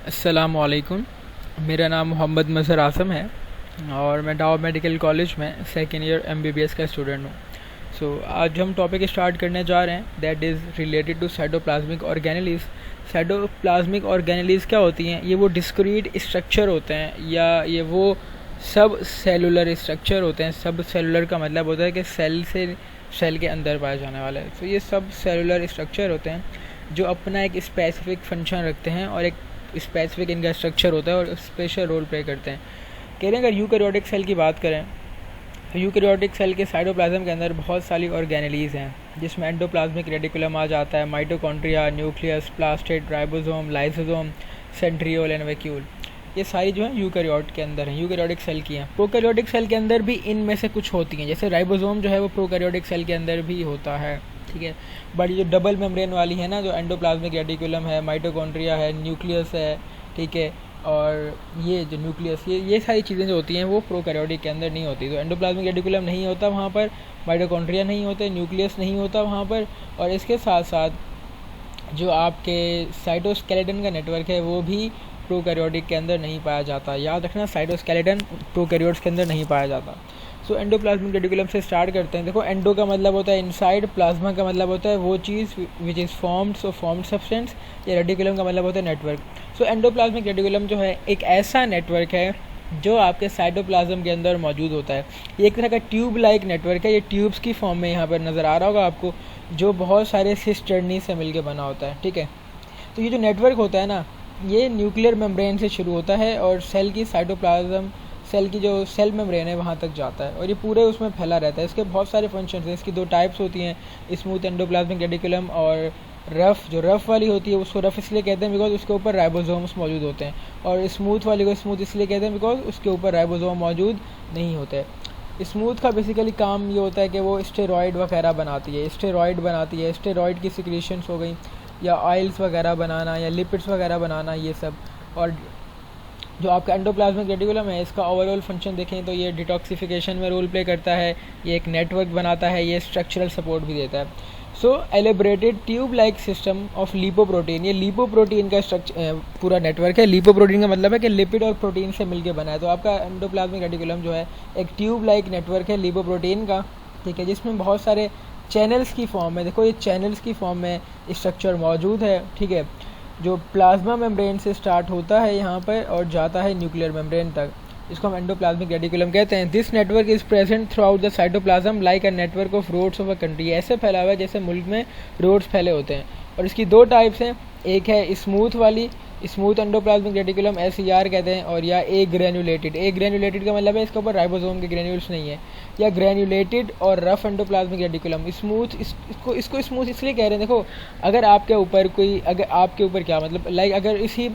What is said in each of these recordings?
अस्सलामुअलैकुम। मेरा नाम मोहम्मद मज़हर आसम है और मैं डाव मेडिकल कॉलेज में सेकेंड ईयर MBBS का स्टूडेंट हूँ। आज हम टॉपिक स्टार्ट करने जा रहे हैं that is related to cytoplasmic organelles. Cytoplasmic organelles क्या होती हैं? ये वो डिस्क्रीट स्ट्रक्चर होते हैं या ये वो सब सेलुलर स्ट्रक्चर होते हैं। सब सेलुलर का मतलब होता है कि सेल से सेल के अंदर पाए जाने वाला है। तो ये सब सेलुलर स्ट्रक्चर होते हैं जो अपना एक स्पेसिफिक फंक्शन रखते हैं और एक स्पेसिफिक इनका स्ट्रक्चर होता है और स्पेशल रोल प्ले करते हैं। कह रहे हैं अगर यूकैरियोटिक सेल की बात करें तो यूकैरियोटिक सेल के साइटोप्लाज्म के अंदर बहुत सारी ऑर्गेनेलीज़ हैं, जिसमें एंडोप्लाज्मिक रेटिकुलम आ जाता है, mitochondria, nucleus, plastid, ribosome, lysosome, centriole and vacuole. ये सारी जो है यूकैरियोट के अंदर हैं, यूकैरियोटिक सेल की हैं। प्रोकैरियोटिक सेल के अंदर भी इनमें से कुछ होती हैं, जैसे राइबोसोम जो है वो प्रोकैरियोटिक सेल के अंदर भी होता है, ठीक है। बट जो डबल मेम्ब्रेन वाली है ना, जो एंडोप्लाज्मिक रेटिकुलम है, माइटोकॉन्ड्रिया है, न्यूक्लियस है, ठीक है, और ये जो न्यूक्लियस ये सारी चीज़ें जो होती हैं वो प्रोकैरियोटिक के अंदर नहीं होती। तो एंडोप्लाज्मिक रेटिकुलम नहीं होता वहाँ पर, माइटोकॉन्ड्रिया नहीं होते, न्यूक्लियस नहीं होता वहाँ पर, और इसके साथ साथ जो आपके साइटोस्केलेटन का नेटवर्क है वो भी प्रोकैरियोटिक के अंदर नहीं पाया जाता। याद रखना, साइटोस्केलेटन प्रोकैरियोट्स के अंदर नहीं पाया जाता। एंडोप्लाज्मिक रेटिकुलम से स्टार्ट करते हैं। देखो, एंडो का मतलब होता है इनसाइड, प्लाज्मा का मतलब होता है वो चीज़ विच इज़ फॉर्म्ड सब्सटेंस, या रेटिकुलम का मतलब होता है नेटवर्क। एंडोप्लाज्मिक रेटिकुलम जो है एक ऐसा नेटवर्क है जो आपके साइटोप्लाज्म के अंदर मौजूद होता है। ये एक तरह का ट्यूब लाइक नेटवर्क है, ये ट्यूब्स की फॉर्म में यहाँ पर नज़र आ रहा होगा आपको, जो बहुत सारे सिस्टर्नी से मिलकर बना होता है, ठीक है। तो ये जो नेटवर्क होता है ना, ये न्यूक्लियर मेम्ब्रेन से शुरू होता है और सेल की साइटोप्लाज्म, सेल की जो सेल मेम्ब्रेन है वहाँ तक जाता है और ये पूरे उसमें फैला रहता है। इसके बहुत सारे फंक्शंस हैं। इसकी दो टाइप्स होती हैं, स्मूथ एंडोप्लाज्मिक रेटिकुलम और रफ़। जो रफ़ वाली होती है उसको रफ़ इसलिए कहते हैं बिकॉज उसके ऊपर राइबोसोम्स मौजूद होते हैं, और स्मूथ वाली को स्मूथ इसलिए कहते हैं बिकॉज उसके ऊपर राइबोसोम मौजूद नहीं होते। स्मूथ का बेसिकली काम ये होता है कि वो स्टेरॉइड वगैरह बनाती है, स्टेरॉइड की सिक्रीशंस हो गई, या ऑयल्स वगैरह बनाना, या लिपिड्स वगैरह बनाना, ये सब। और जो आपका एंडोप्लाज्मिक रेटिकुलम है, इसका ओवरऑल फंक्शन देखें तो ये डिटॉक्सिफिकेशन में रोल प्ले करता है, ये एक नेटवर्क बनाता है, ये स्ट्रक्चरल सपोर्ट भी देता है। Elaborated tube like system of lipoprotein, ये लिपोप्रोटीन का स्ट्रक्चर पूरा नेटवर्क है। लिपोप्रोटीन का मतलब है कि लिपिड और प्रोटीन से मिलकर बना है। तो आपका एंडोप्लाज्मिक रेटिकुलम जो है एक ट्यूब लाइक नेटवर्क है लिपोप्रोटीन का, ठीक है, जिसमें बहुत सारे चैनल्स की फॉर्म में, देखो ये चैनल्स की फॉर्म में स्ट्रक्चर मौजूद है, ठीक है, जो प्लाज्मा मेम्ब्रेन से स्टार्ट होता है यहाँ पर और जाता है न्यूक्लियर मेम्ब्रेन तक। इसको हम एंडोप्लाज्मिक रेटिकुलम कहते हैं। This network is present throughout the cytoplasm like a network of roads of a country. ऐसे फैला हुआ है जैसे मुल्क में रोड्स फैले होते हैं। और इसकी दो टाइप्स हैं, एक है स्मूथ वाली, स्मूथ एंडोप्लाज्मिक रेटिकुलम SER कहते हैं, और या ए ग्रेन्यूलेटेड का मतलब है इसके ऊपर राइबोसोम के ग्रेन्यूल्स नहीं है, या ग्रेन्यूलेटेड और रफ एंडोप्लाज्मिक रेटिकुलम। स्मूथ इसको स्मूथ इसलिए कह रहे हैं, देखो अगर आपके ऊपर क्या मतलब लाइक अगर इसी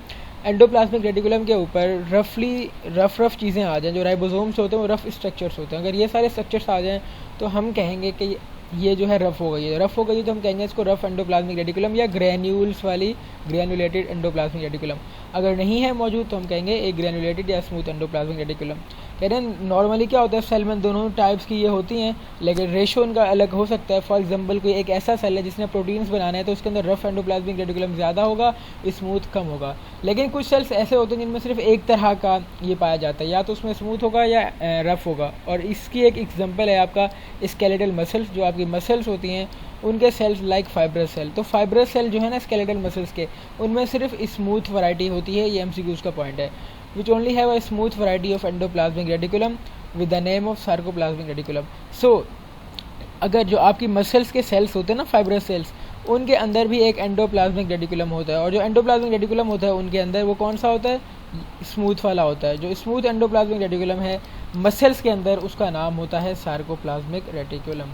एंडोप्लाज्मिक रेटिकुलम के ऊपर रफ चीज़ें आ जाएं, जो राइबोसोम्स होते हैं वो रफ स्ट्रक्चर्स होते हैं, अगर ये सारे स्ट्रक्चर्स आ जाएं तो हम कहेंगे कि ये जो है रफ़ हो गई तो हम कहेंगे इसको रफ़ एंडोप्लाज्मिक रेटिकुलम या ग्रैन्यूल्स वाली ग्रैनुलेटेड एंडोप्लाज्मिक रेटिकुलम। अगर नहीं है मौजूद तो हम कहेंगे एक ग्रैनुलेटेड या स्मूथ एंडोप्लाज्मिक रेटिकुलम। कह रहे हैं नॉर्मली क्या होता है, सेल में दोनों टाइप्स की ये होती हैं, लेकिन रेशो उनका अलग हो सकता है। फॉर एग्जांपल कोई एक ऐसा सेल है जिसने प्रोटीन्स बनाना है तो उसके अंदर रफ़ एंडोप्लाज्मिक रेटिकुलम ज़्यादा होगा, स्मूथ कम होगा। लेकिन कुछ सेल्स ऐसे होते हैं जिनमें सिर्फ एक तरह का ये पाया जाता है, या तो उसमें स्मूथ होगा या रफ़ होगा। और इसकी एक एग्जाम्पल है आपका स्केलेटल मसल्स। जो आपकी मसल्स होती हैं उनके सेल्स लाइक फाइब्रस सेल। तो फाइब्रस सेल जो है ना स्केलेटल मसल्स के, उनमें सिर्फ स्मूथ वैरायटी होती है, ये MCQs का पॉइंट है। Which only have a smooth variety of endoplasmic reticulum with the name of sarcoplasmic reticulum. अगर जो आपकी मसल्स के सेल्स होते हैं ना, फाइब्रस सेल्स, उनके अंदर भी एक एंडोप्लाज्मिक रेटिकुलम होता है, और जो एंडोप्लाज्मिक रेटिकुलम होता है उनके अंदर वो कौन सा होता है, स्मूथ वाला होता है। जो स्मूथ एंडोप्लाज्मिक रेटिकुलम है मसल्स के अंदर, उसका नाम होता है सार्कोप्लाज्मिक रेटिकुलम।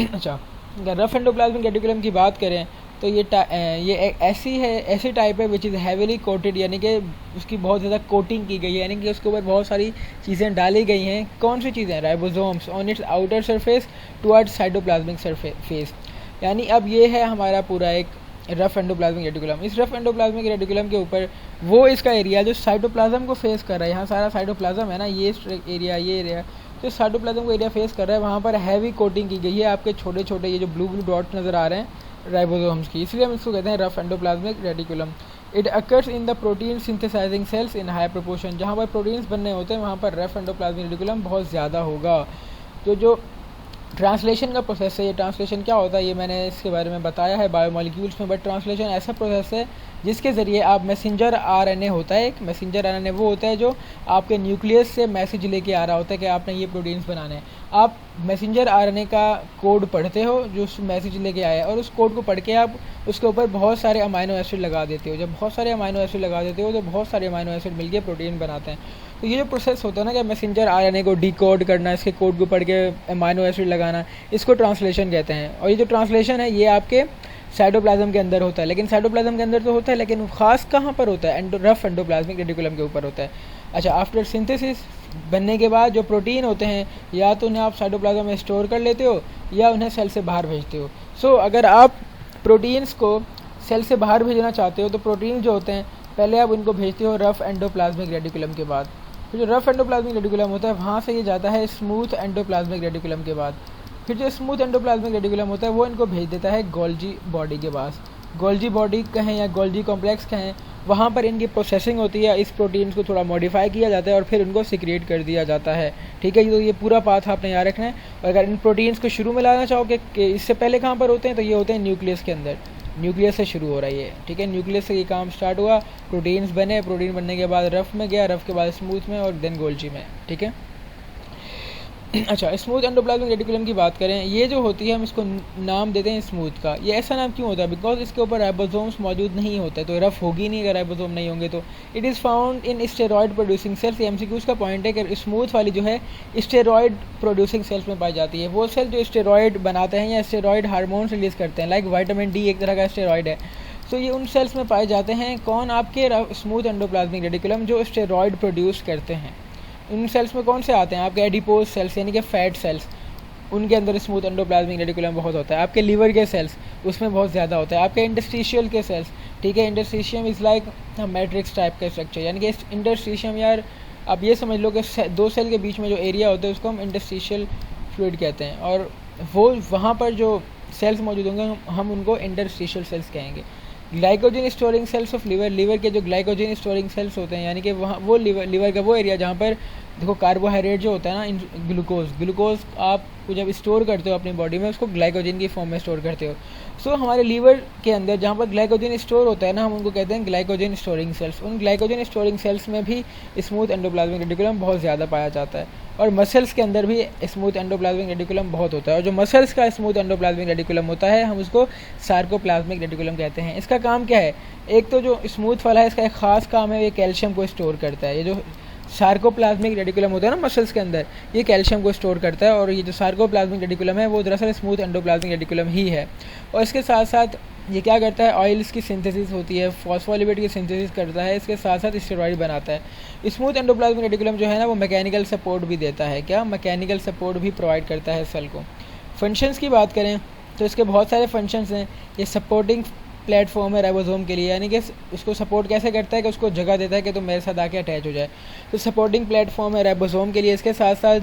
अच्छा, अगर रफ एंडोप्लाज्मिक रेटिकुलम की बात करें तो ये एक ऐसी टाइप है विच इज़ हैवीली कोटेड, यानी कि उसकी बहुत ज़्यादा कोटिंग की गई है, यानी कि उसके ऊपर बहुत सारी चीज़ें डाली गई हैं। कौन सी चीज़ें? Ribosomes on it's outer surface towards cytoplasmic surface. यानी अब ये है हमारा पूरा एक रफ एंडोप्लाज्मिक रेटिकुलम। इस रफ एंडोप्लाज्मिक रेटिकुलम के ऊपर वो इसका एरिया जो साइटोप्लाज्म को फेस कर रहा है, यहाँ सारा साइटोप्लाज्म है ना, ये एरिया जो साइटोप्लाज्म को एरिया फेस कर रहा है, वहाँ पर हैवी कोटिंग की गई है। आपके छोटे छोटे ये जो ब्लू डॉट नज़र आ रहे हैं राइबोसोम्स की, इसलिए हम इसको कहते हैं rough endoplasmic reticulum. It occurs in the protein synthesizing cells in high proportion. जहाँ पर प्रोटीन्स बनने होते हैं वहाँ पर रफ एंडोप्लाज्मिक रेटिकुलम बहुत ज़्यादा होगा। तो जो ट्रांसलेशन का प्रोसेस है, ये ट्रांसलेशन क्या होता है ये मैंने इसके बारे में बताया है बायोमोलिक्यूल्स में, बट ट्रांसलेशन ऐसा प्रोसेस है जिसके ज़रिए आप मैसेंजर आरएनए होता है, एक मैसेंजर आरएनए वो होता है जो आपके न्यूक्लियस से मैसेज लेके आ रहा होता है कि आपने ये प्रोटीन्स बनाने हैं। आप मैसेंजर आरएनए का कोड पढ़ते हो जो उस मैसेज लेके आया है, और उस कोड को पढ़ के आप उसके ऊपर बहुत सारे अमाइनो एसिड लगा देते हो। जब बहुत सारे अमाइनो एसिड लगा देते हो तो बहुत सारे अमाइनो एसिड मिलके प्रोटीन बनाते हैं। तो ये जो प्रोसेस होता है ना कि मैसेंजर आरएनए को डिकोड करना, इसके कोड को पढ़ के अमाइनो एसिड लगाना, इसको ट्रांसलेशन कहते हैं। और ये जो ट्रांसलेशन है ये आपके साइटोप्लाज्म के अंदर होता है, लेकिन साइटोप्लाज्म के अंदर तो होता है, लेकिन खास कहाँ पर होता है? रफ एंडोप्लाज्मिक रेटिकुलम के ऊपर होता है। अच्छा, आफ्टर सिंथेसिस बनने के बाद जो प्रोटीन होते हैं या तो उन्हें आप साइटोप्लाज्म में स्टोर कर लेते हो या उन्हें सेल से बाहर भेजते हो। सो अगर आप प्रोटीन्स को सेल से बाहर भेजना चाहते हो तो प्रोटीन जो होते हैं पहले आप उनको भेजते हो रफ एंडोप्लाज्मिक रेटिकुलम के बाद। फिर जो रफ एंडोप्लाज्मिक रेटिकुलम होता है वहाँ से ये जाता है स्मूथ एंडोप्लाज्मिक रेटिकुलम के बाद। फिर जो स्मूथ एंडोप्लाज्मिक रेटिकुलम होता है वो इनको भेज देता है गोल्जी बॉडी के पास। गोल्जी बॉडी कहें या गोल्जी कॉम्प्लेक्स कहें, वहाँ पर इनकी प्रोसेसिंग होती है, इस प्रोटीन्स को थोड़ा मॉडिफाई किया जाता है और फिर उनको सिक्रिएट कर दिया जाता है। ठीक है, तो ये पूरा पाथ आपने याद रखना है। और अगर इन प्रोटीन्स को शुरू में लाना चाहोगे कि इससे पहले कहाँ पर होते हैं, तो ये होते हैं न्यूक्लियस के अंदर। न्यूक्लियस से शुरू हो रहा है ये, ठीक है, न्यूक्लियस से ये काम स्टार्ट हुआ, प्रोटीन्स बने, प्रोटीन बनने के बाद रफ में गया, रफ के बाद स्मूथ में और देन गोल्जी में। ठीक है। अच्छा, स्मूथ एंडोप्लाज्मिक रेटिकुलम की बात करें, ये जो होती है हम इसको नाम देते हैं स्मूथ का। ये ऐसा नाम क्यों होता है? बिकॉज इसके ऊपर राइबोसोम्स मौजूद नहीं होते, तो रफ होगी नहीं अगर राइबोसोम नहीं होंगे तो। It is found in steroid producing sales. MCQs का पॉइंट है कि स्मूथ वाली जो है स्टेरॉयड प्रोड्यूसिंग सेल्स में पाई जाती है। वो सेल जो स्टेरॉयड बनाते हैं या स्टेरॉयड हार्मोन्स रिलीज करते हैं, लाइक विटामिन डी एक तरह का स्टेरॉयड है, तो ये उन सेल्स में पाए जाते हैं। कौन? आपके स्मूथ एंडोप्लाज्मिक रेटिकुलम जो स्टेरॉयड प्रोड्यूस करते हैं। इन सेल्स में कौन से आते हैं? आपके एडिपोज सेल्स यानी कि फैट सेल्स, उनके अंदर स्मूथ एंडोप्लाज्मिक रेटिकुलम बहुत होता है। आपके लीवर के सेल्स उसमें बहुत ज़्यादा होता है। आपके इंटरस्टिशियल के सेल्स, ठीक है, interstitium is like matrix type का स्ट्रक्चर, यानी कि इंटरस्टिशियम यार आप ये समझ लो कि दो सेल के बीच में जो एरिया होता है उसको हम इंटरस्टिशियल फ्लूइड कहते हैं, और वो वहाँ पर जो सेल्स मौजूद होंगे हम उनको इंटरस्टिशियल सेल्स कहेंगे। Glycogen storing cells of liver, liver के जो ग्लाइकोजन स्टोरिंग सेल्स होते हैं, यानी कि वहाँ वो लीवर का वो एरिया जहाँ पर देखो कार्बोहाइड्रेट जो होता है ना, ग्लूकोज आप जब स्टोर करते हो अपनी बॉडी में उसको ग्लाइकोजन की फॉर्म में स्टोर करते हो। सो हमारे लीवर के अंदर जहाँ पर ग्लाइकोजन स्टोर होता है ना, हम उनको कहते हैं ग्लाइकोजन स्टोरिंग सेल्स। उन ग्लाइकोजन स्टोरिंग सेल्स में भी स्मूथ एंडोप्लाज्मिक रेटिकुलम बहुत ज़्यादा पाया जाता है, और मसल्स के अंदर भी स्मूथ एंडोप्लाज्मिक रेटिकुलम बहुत होता है। और जो मसल्स का स्मूथ एंडोप्लाज्मिक रेटिकुलम होता है हम उसको सार्कोप्लाज्मिक रेटिकुलम कहते हैं। इसका काम क्या है? एक तो जो स्मूथ वाला है इसका एक खास काम है, ये कैल्शियम को स्टोर करता है। ये जो सार्कोप्लाज्मिक रेटिकुलम होता है ना मसल्स के अंदर, ये कैल्शियम को स्टोर करता है, और ये जो सार्कोप्लाज्मिक रेटिकुलम है वो दरअसल स्मूथ एंडोप्लाज्मिक रेटिकुलम ही है। और इसके साथ साथ ये क्या करता है? ऑयल्स की सिंथेसिस होती है, फॉस्फोलिपिड की सिंथेसिस करता है, इसके साथ साथ स्टेरॉइड बनाता है। स्मूथ एंडोप्लाज्मिक रेटिकुलम जो है ना वो मैकेनिकल सपोर्ट भी देता है। क्या? मैकेनिकल सपोर्ट भी प्रोवाइड करता है सेल को। फंक्शंस की बात करें तो इसके बहुत सारे फंक्शंस हैं। ये सपोर्टिंग प्लेटफॉर्म है राइबोसोम के लिए, यानी कि उसको सपोर्ट कैसे करता है कि उसको जगह देता है कि तुम मेरे साथ आके अटैच हो जाए, तो सपोर्टिंग प्लेटफॉर्म है राइबोसोम के लिए। इसके साथ साथ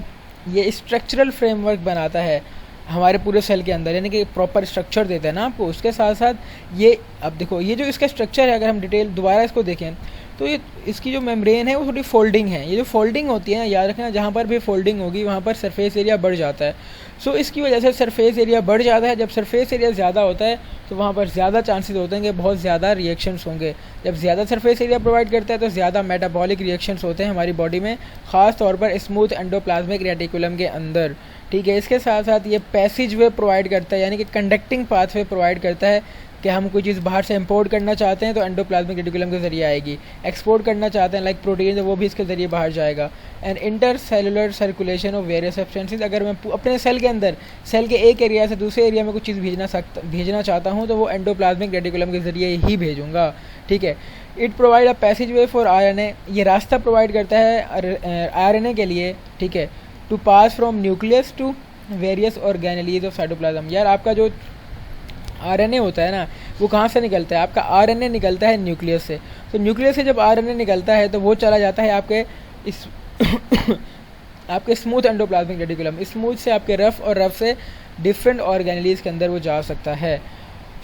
ये स्ट्रक्चरल फ्रेमवर्क बनाता है हमारे पूरे सेल के अंदर, यानी कि प्रॉपर स्ट्रक्चर देता है ना आपको। उसके साथ साथ ये अब देखो ये जो इसका स्ट्रक्चर है, अगर हम डिटेल दोबारा इसको देखें तो ये इसकी जो मेम्ब्रेन है वो थोड़ी फोल्डिंग है। ये जो फोल्डिंग होती है ना, याद रखना, जहाँ पर भी फोल्डिंग होगी वहाँ पर सरफेस एरिया बढ़ जाता है। सो इसकी वजह से सरफेस एरिया बढ़ जाता है। जब सरफेस एरिया ज़्यादा होता है तो वहाँ पर ज़्यादा चांसेस होते हैं कि बहुत ज़्यादा रिएक्शंस होंगे। जब ज़्यादा सरफेस एरिया प्रोवाइड करता है तो ज़्यादा मेटाबॉलिक रिएक्शंस होते हैं हमारी बॉडी में, ख़ास तौर पर स्मूथ एंडोप्लाज्मिक रेटिकुलम के अंदर। ठीक है, इसके साथ साथ ये पैसेज वे प्रोवाइड करता है, यानी कि कंडक्टिंग पाथवे प्रोवाइड करता है कि हम कोई चीज़ बाहर से इंपोर्ट करना चाहते हैं तो एंडोप्लाज्मिक रेटिकुलम के जरिए आएगी, एक्सपोर्ट करना चाहते हैं लाइक प्रोटीन वो भी इसके ज़रिए बाहर जाएगा। And inter cellular circulation of various substances, अगर मैं अपने सेल के अंदर सेल के एक एरिया से दूसरे एरिया में कुछ चीज़ भेजना चाहता हूँ तो वो एंडोप्लाज्मिक रेटिकुलम के ज़रिए ही भेजूँगा। ठीक है। It provide a passage way for RNA, ये रास्ता प्रोवाइड करता है आरएनए के लिए, ठीक है, to pass from nucleus to various organelles of cytoplasm. यार आपका जो आरएनए होता है ना वो कहाँ से निकलता है? आपका आरएनए निकलता है न्यूक्लियस से। तो न्यूक्लियस से जब आरएनए निकलता है तो वो चला जाता है आपके इस आपके स्मूथ एंडोप्लाज्मिक रेटिकुलम। स्मूथ से आपके रफ, और रफ से डिफरेंट ऑर्गेनेलीज के अंदर वो जा सकता है।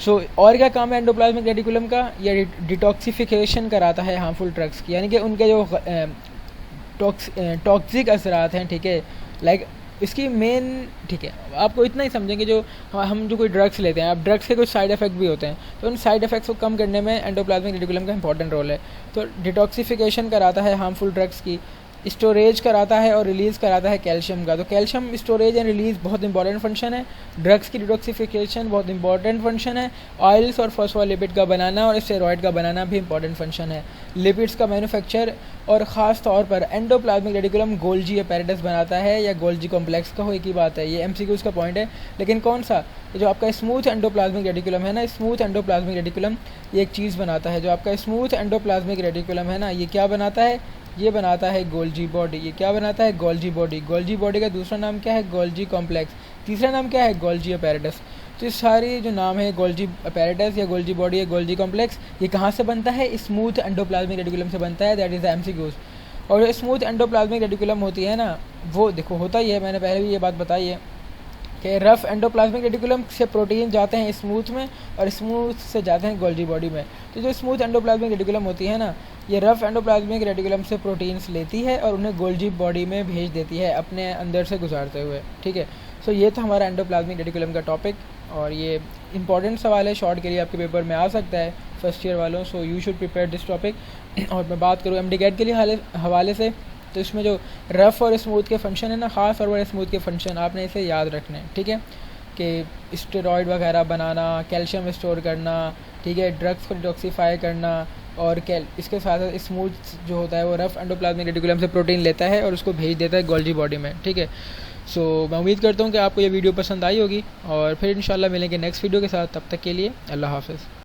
और क्या काम है एंडोप्लाज्मिक रेटिकुलम का? ये डिटॉक्सिफिकेशन कराता है हार्मफुल ड्रग्स की, यानी कि उनके जो टॉक्सिक असरात हैं, ठीक है, लाइक इसकी मेन, ठीक है, आपको इतना ही समझेंगे जो हम जो कोई ड्रग्स लेते हैं, अब ड्रग्स के कुछ साइड इफ़ेक्ट भी होते हैं, तो उन साइड इफ़ेक्ट्स को कम करने में एंडोप्लाज्मिक रेटिकुलम का इंपॉर्टेंट रोल है। तो डिटॉक्सिफिकेशन कराता है हार्मफुल ड्रग्स की, स्टोरेज कराता है और रिलीज़ कराता है कैल्शियम का। तो कैल्शियम स्टोरेज एंड रिलीज़ बहुत इंपॉर्टेंट फंक्शन है, ड्रग्स की डिटॉक्सिफिकेशन बहुत इंपॉर्टेंट फंक्शन है, ऑयल्स और फॉस्फोलिपिड का बनाना और स्टेरॉयड का बनाना भी इंपॉर्टेंट फंक्शन है, लिपिड्स का मैन्युफैक्चर, और ख़ास तौर पर एंडोप्लाज्मिक रेटिकुलम गोल्जी अपैरेटस बनाता है या गोल्जी कॉम्प्लेक्स का हो, एक ही बात है, ये MCQs का पॉइंट है। लेकिन कौन सा? जो आपका स्मूथ एंडोप्लाज्मिक रेटिकुलम है ना, स्मूथ एंडोप्लाज्मिक रेटिकुलम ये एक चीज़ बनाता है। जो आपका स्मूथ एंडोप्लाज्मिक रेटिकुलम है ना, ये क्या बनाता है? ये बनाता है गोल्जी बॉडी। ये क्या बनाता है? Golgi body. गोल्जी बॉडी का दूसरा नाम क्या है? Golgi complex. तीसरा नाम क्या है? Golgi apparatus. तो ये सारी जो नाम है, गोल्जी अपैरेटस या गोल्जी बॉडी या गोल्जी कॉम्प्लेक्स, ये कहाँ से बनता है? स्मूथ एंडोप्लाज्मिक रेटिकुलम से बनता है, दैट इज़ द MCQs। और जो स्मूथ एंडोप्लाज्मिक रेटिकुलम होती है ना, वो देखो होता ही है, मैंने पहले भी ये बात बताई है कि रफ़ एंडोप्लाज्मिक रेटिकुलम से प्रोटीन जाते हैं स्मूथ में और स्मूथ से जाते हैं गोल्जी बॉडी में। तो जो स्मूथ एंडोप्लाज्मिक रेटिकुलम होती है ना, ये रफ़ एंडोप्लाज्मिक रेटिकुलम से प्रोटीन्स लेती है और उन्हें गोल्जी बॉडी में भेज देती है अपने अंदर से गुजारते हुए, ठीक है। सो ये था हमारा एंडोप्लाज्मिक रेटिकुलम का टॉपिक, और ये इंपॉर्टेंट सवाल है, शॉर्ट के लिए आपके पेपर में आ सकता है फर्स्ट ईयर वालों, so you should prepare this topic. और मैं बात करूँ MD-CAT के लिए हवाले से, तो इसमें जो रफ़ और स्मूथ के फंक्शन है ना, ख़ास तौर पर स्मूथ के फंक्शन आपने इसे याद रखने हैं, ठीक है, कि स्टेरॉयड वगैरह बनाना, कैल्शियम स्टोर करना, ठीक है, ड्रग्स को डिटॉक्सीफाई करना, और इसके साथ साथ स्मूथ जो होता है वो रफ़ एंडोप्लाज्मिक रेटिकुलम से प्रोटीन लेता है और उसको भेज देता है गोल्जी बॉडी में, ठीक है। सो मैं उम्मीद करता हूँ कि आपको ये वीडियो पसंद आई होगी, और फिर इंशाल्लाह मिलेंगे नेक्स्ट वीडियो के साथ। तब तक के लिए अल्लाह हाफ़िज़।